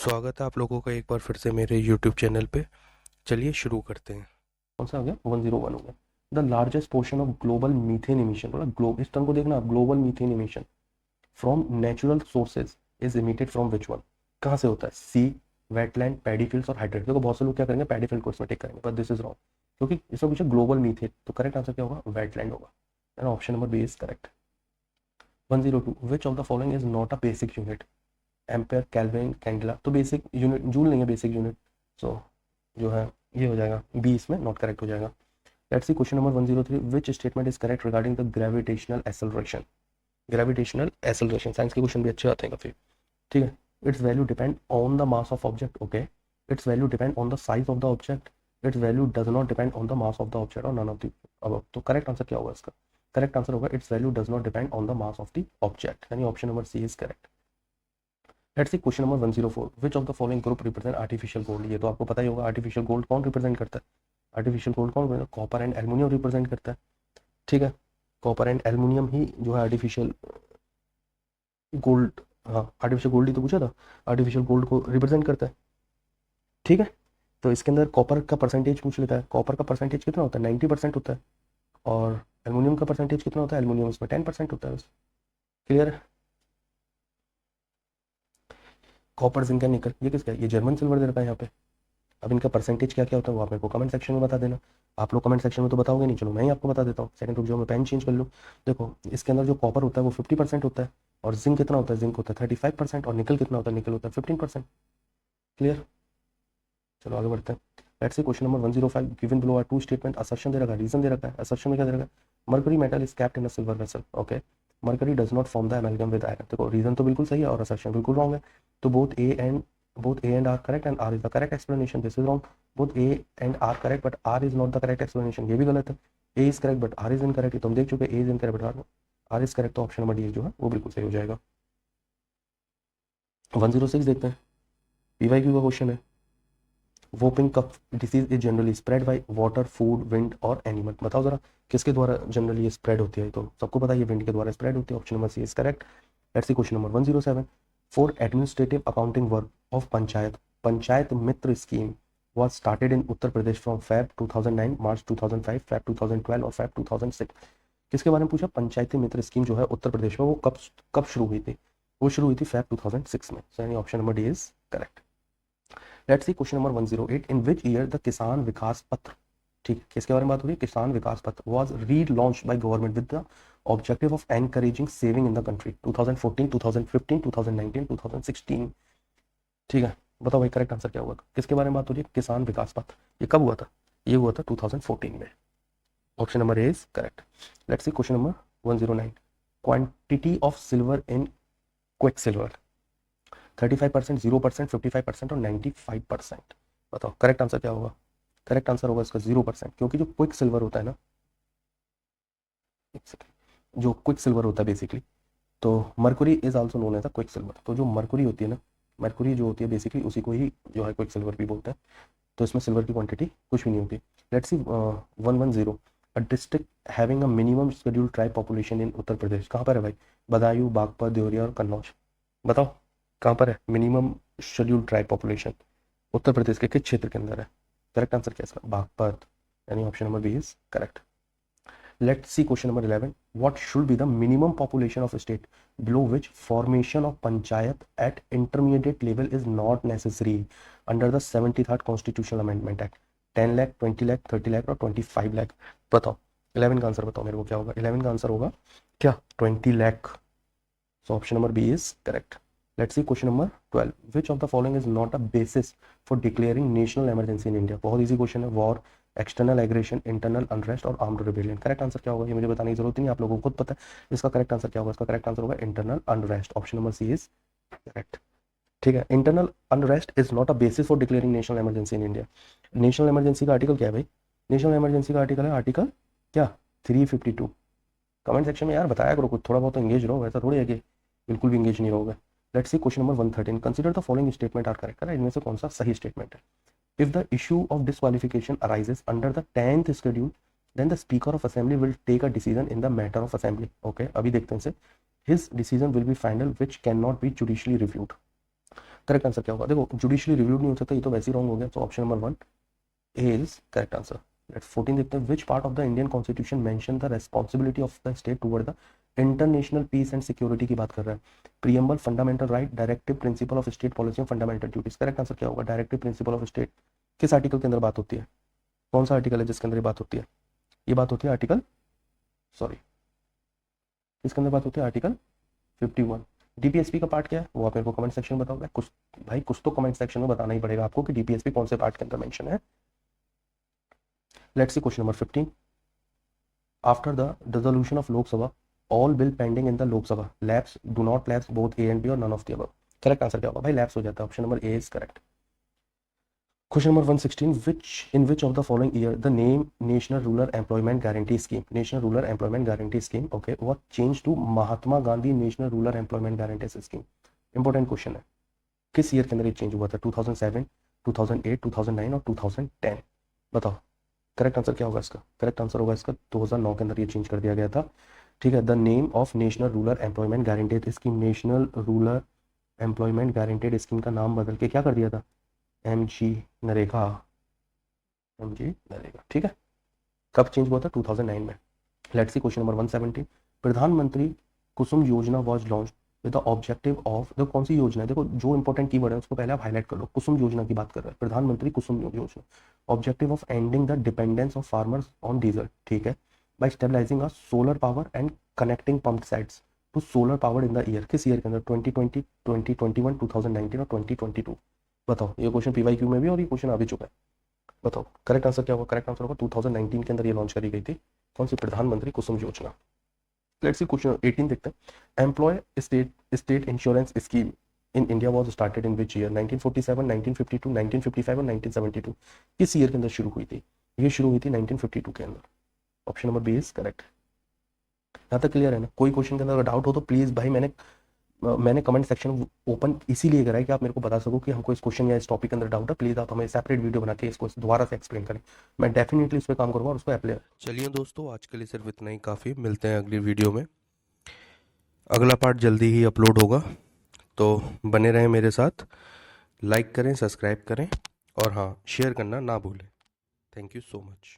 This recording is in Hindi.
स्वागत है आप लोगों का एक बार फिर से मेरे यूट्यूब चैनल पे। चलिए शुरू करते हैं। कौन सा हो गया? 101 हो गया। The largest portion of global methane emission, बोला ग्लोब, इस टर्म को देखना, global methane emission from natural sources is emitted from which one? कहाँ से होता है? सी, वेटलैंड, पैडी फील्ड्स और हाइड्रेट। देखो बहुत से लोग क्या करेंगे, पैडी फील्ड को इसमें टिक करेंगे, बट दिस इज रॉन्ग, क्योंकि इसमें पूछा ग्लोबल मीथेन, तो करेक्ट आंसर क्या होगा? वेटलैंड होगा। And option number B is correct. 102, which of the following is not a basic unit? Ampere, kelvin, candela. तो बेसिक यूनिट जूल नहीं है, बेसिक यूनिट, सो जो है ये हो जाएगा बी, इसमें नॉट करेक्ट हो जाएगा। Let's see question number 103, which statement is correct regarding the gravitational acceleration? Gravitational acceleration, science के क्वेश्चन भी अच्छे आते हैं काफी। ठीक है। It's value depend on the mass of object. Okay. It's value depend on the size of the object. It's value does not depend on the mass of the object और नन ऑफ द अबव। तो करेक्ट आंसर क्या होगा इसका? करेक्ट आंसर होगा its value does not depend on the mass of the object, यानी option number C is correct. Let's see question number 104, which of the following group represent artificial gold? ये तो आपको पता ही होगा, आर्टिफिशियल गोल्ड कौन रिप्रेजेंट करता है? आर्टिफिशियल गोल्ड कौन? कॉपर एंड एल्युमिनियम रिप्रेजेंट करता है। ठीक है। कॉपर एंड एल्युमिनियम ही जो है आर्टिफिशियल गोल्ड, हाँ आर्टिफिशियल गोल्ड ही तो पूछा था, आर्टिफिशियल गोल्ड को रिप्रेजेंट करता है। ठीक है। तो इसके अंदर कॉपर का परसेंटेज पूछ लेता है। कॉपर का परसेंटेज कितना होता है? 90% होता है। और एल्युमिनियम का परसेंटेज कितना होता है? एल्युमिनियम इसमें 10% होता है बस। क्लियर है? कॉपर, जिंक एंड निकल, ये किसका है? ये जर्मन सिल्वर दे रखा है यहाँ पे। अब इनका परसेंटेज क्या क्या होता है वो आप मेरे को कमेंट सेक्शन में बता देना। आप लोग कमेंट सेक्शन में तो बताओगे नहीं, चलो मैं ही आपको बता देता हूँ। सेकंड रुक जाओ, मैं पेन चेंज कर लूँ। देखो इसके अंदर जो कॉपर होता है वो 50% होता है, और जिंक कितना होता है? जिंक होता है 35%, और निकल कितना होता है? निकल होता है 15%। क्लियर? चलो आगे बढ़ते हैं। Let's see question number 105, given below are two statement, assertion दे रखा है, रीजन दे रखा है। असर्शन में क्या दे रखा है? Mercury metal is capped in a silver vessel. Okay. Mercury does not form the amalgam with iron. देखो रीजन तो बिल्कुल सही है और असर्शन बिल्कुल रॉन्ग है। तो both A and R correct and R is the correct explanation. This is wrong. Both A and R correct but R is not the correct explanation. ये भी गलत है। A is correct but R is incorrect. ये तो हम देख चुके हैं, A is incorrect but R is correct। तो ऑप्शन नंबर डी जो है वो बिल्कुल सही हो जाएगा। 106 देखते हैं, PYQ का क्वेश्चन है। Whooping cough disease is generally spread by water, food, wind और एनिमल। बताओ जरा किसके द्वारा जनरली ये स्प्रेड होती है? तो सबको पता है ये विंड के द्वारा स्प्रेड होती है। Option number C is correct. Let's see question number 107, for administrative accounting work of panchayat, Panchayat Mitra scheme was started in Uttar Pradesh from Feb 2009, March 2005, Feb 2012 और Feb 2006। किसके बारे में पूछा? पंचायती मित्र स्कीम जो है उत्तर प्रदेश में वो कब कब शुरू हुई थी? वो शुरू हुई थी Feb 2006 में। यानी option number D is correct. Let's see question number 108, in which year the किसान विकास पत्र, ठीक किसके बारे में बात हो रही है? किसान विकास पत्र was relaunched by government with the objective of encouraging saving in the country. 2014, 2015, 2019, 2016। ठीक है। बताओ भाई करेक्ट आंसर क्या होगा? किसके बारे में बात हो रही है? किसान विकास पत्र। ये कब हुआ था? ये हुआ था 2014 में। Option number A is correct. Let's see question number 109, quantity of silver in quick silver, 35%, 0%, 55% और 95%। बताओ करेक्ट आंसर क्या होगा? करेक्ट आंसर होगा इसका 0%, क्योंकि जो क्विक सिल्वर होता है ना, एक सेकेंड, जो क्विक सिल्वर होता है बेसिकली, तो mercury is also known as a quicksilver. तो जो मरकुरी होती है ना, मरकुरी जो होती है बेसिकली उसी को ही जो है क्विक सिल्वर भी बोलते हैं। तो इसमें सिल्वर की क्वांटिटी कुछ भी नहीं होती। Let's see 110, a district having a minimum scheduled tribe population in Uttar Pradesh, कहाँ पर है भाई? बदायूं, बागपत, देवरिया और कन्नौज। बताओ कहाँ पर है minimum scheduled tribe population? Uttar Pradesh के किस क्षेत्र के अंदर है? करेक्ट आंसर क्या है इसका? बागपत, यानी option number B is correct. Let's see question number 11. What should be the minimum population of a state below which formation of panchayat at intermediate level is not necessary under the 73rd Constitutional Amendment Act? 10 lakh, 20 lakh, 30 lakh और 25 lakh। बताओ 11 का आंसर बताओ मेरे को क्या होगा? 11 का आंसर होगा क्या? 20 lakh। So option number B is correct. Let's see question number 12. Which of the following is not a basis for declaring national emergency in India? बहुत easy question है। War, external aggression, internal unrest और आर्म्ड रिबेलियन। करेक्ट आंसर क्या होगा? ये मुझे बताने की जरूरत नहीं, आप लोगों को खुद पता है। इसका करेक्ट आंसर क्या होगा? इसका करेक्ट आंसर होगा internal unrest. Option number C is correct. ठीक है। Internal unrest is not a basis for declaring national emergency in India. National emergency का आर्टिकल क्या है भाई? नेशनल इमरजेंसी का आर्टिकल है आर्टिकल क्या? 352। कमेंट सेक्शन में यार बताया करो, कुछ थोड़ा बहुत एंगेज रहो, वैसा थोड़ी है कि बिल्कुल भी एंगेज नहीं रहोगे। Let's see question number 113, consider the following statement are correct. इनमें से कौन सा सही स्टेटमेंट है? If the issue of disqualification arises under the 10th schedule, then the Speaker of Assembly will take a decision in the matter of assembly. Okay, अभी देखते हैं इसे। His decision will be final, which cannot be judicially reviewed. Correct answer क्या होगा? देखो जुडिशली रिव्यूड नहीं हो सकता, ये तो वैसे ही रॉन्ग हो गया, तो option number 1 is correct answer. Let's 14 देखते हैं। Which part of the Indian constitution mention the responsibility of the state toward the international peace and security की बात कर रहा है। Preamble, fundamental right, directive principle of state policy और फंडामेंटल ड्यूटीज। करेक्ट आंसर क्या होगा? डायरेक्टिव प्रिंसिपल ऑफ स्टेट किस आर्टिकल के अंदर बात होती है? कौन सा आर्टिकल है जिसके अंदर ये बात होती है? ये बात होती है आर्टिकल, सॉरी, किसके अंदर बात होती है? आर्टिकल 51। डीपीएसपी का पार्ट क्या है वो आप मेरे को कमेंट सेक्शन में बताओ। कुछ भाई कुछ तो कमेंट सेक्शन में बताना ही पड़ेगा आपको कि डीपीएसपी कौन से पार्ट के अंदर मेंशन है। Let's see question number 15। After the dissolution of Lok Sabha all bill pending in the Lok Sabha lapse do not lapse both A and B और none of the above. Correct answer क्या होगा? भाई लैप्स हो जाता है, option number A is correct. Question number 116. In which of the following year the name National Rural Employment Guarantee Scheme, National Rural Employment Guarantee Scheme, okay, was changed to Mahatma Gandhi National Rural Employment Guarantee Scheme? Important question है। किस ईयर के अंदर ये चेंज हुआ था? 2007, 2008, 2009 और 2010? बताओ करेक्ट आंसर क्या होगा इसका? करेक्ट आंसर होगा इसका 2009 के अंदर ये चेंज कर दिया गया था। ठीक है। The name of national rural employment guaranteed scheme, national rural employment guaranteed scheme का नाम बदल के क्या कर दिया था? MG NREGA, MG NREGA. ठीक है। कब चेंज हुआ था? 2009 में। Let's see question number 117। प्रधानमंत्री कुसुम योजना was launch with the objective of, देखो कौन सी योजना है, देखो जो इंपॉर्टेंट कीवर्ड है उसको पहले आप हाईलाइट कर लो। कुसुम योजना की बात कर रहा है प्रधानमंत्री कुसुम योजना। Objective of ending the dependence of farmers on diesel. ठीक है। By stabilising a solar power and connecting pump sets to solar power in the year. किस ईयर के अंदर? 2020, 2021, 2019 और 2022। बताओ। ये क्वेश्चन पीवाईक्यू में भी और ये क्वेश्चन आ भी चुका है। बताओ करेक्ट आंसर क्या होगा? करेक्ट आंसर होगा 2019 के अंदर ये लॉन्च करी गई थी। कौन सी? प्रधानमंत्री कुसुम योजना। लेट्स सी क्वेश्चन 18 देखते हैं। Employ state insurance scheme in India was started in which year? 1947, 1952, 1955 और 1972। किस ईयर के अंदर शुरू हुई थी? ये शुरू हुई थी 1952 के अंदर। Option number B is correct. यहाँ तक क्लियर है ना? कोई क्वेश्चन के अंदर अगर डाउट हो तो प्लीज भाई, मैंने कमेंट सेक्शन ओपन इसीलिए करा है कि आप मेरे को बता सको कि हमको इस क्वेश्चन या इस टॉपिक के अंदर डाउट है। प्लीज़ आप हमें सेपरेट वीडियो बना के इसको दोबारा से एक्सप्लेन करें। मैं डेफिनेटली इस पर काम करूँगा और उसको अप्लाई। चलिए दोस्तों, आज के लिए सिर्फ इतना ही काफ़ी। मिलते हैं अगली वीडियो में। अगला पार्ट जल्दी ही अपलोड होगा, तो बने रहें मेरे साथ। लाइक करें, सब्सक्राइब करें और हाँ, शेयर करना ना भूलें। Thank you so much.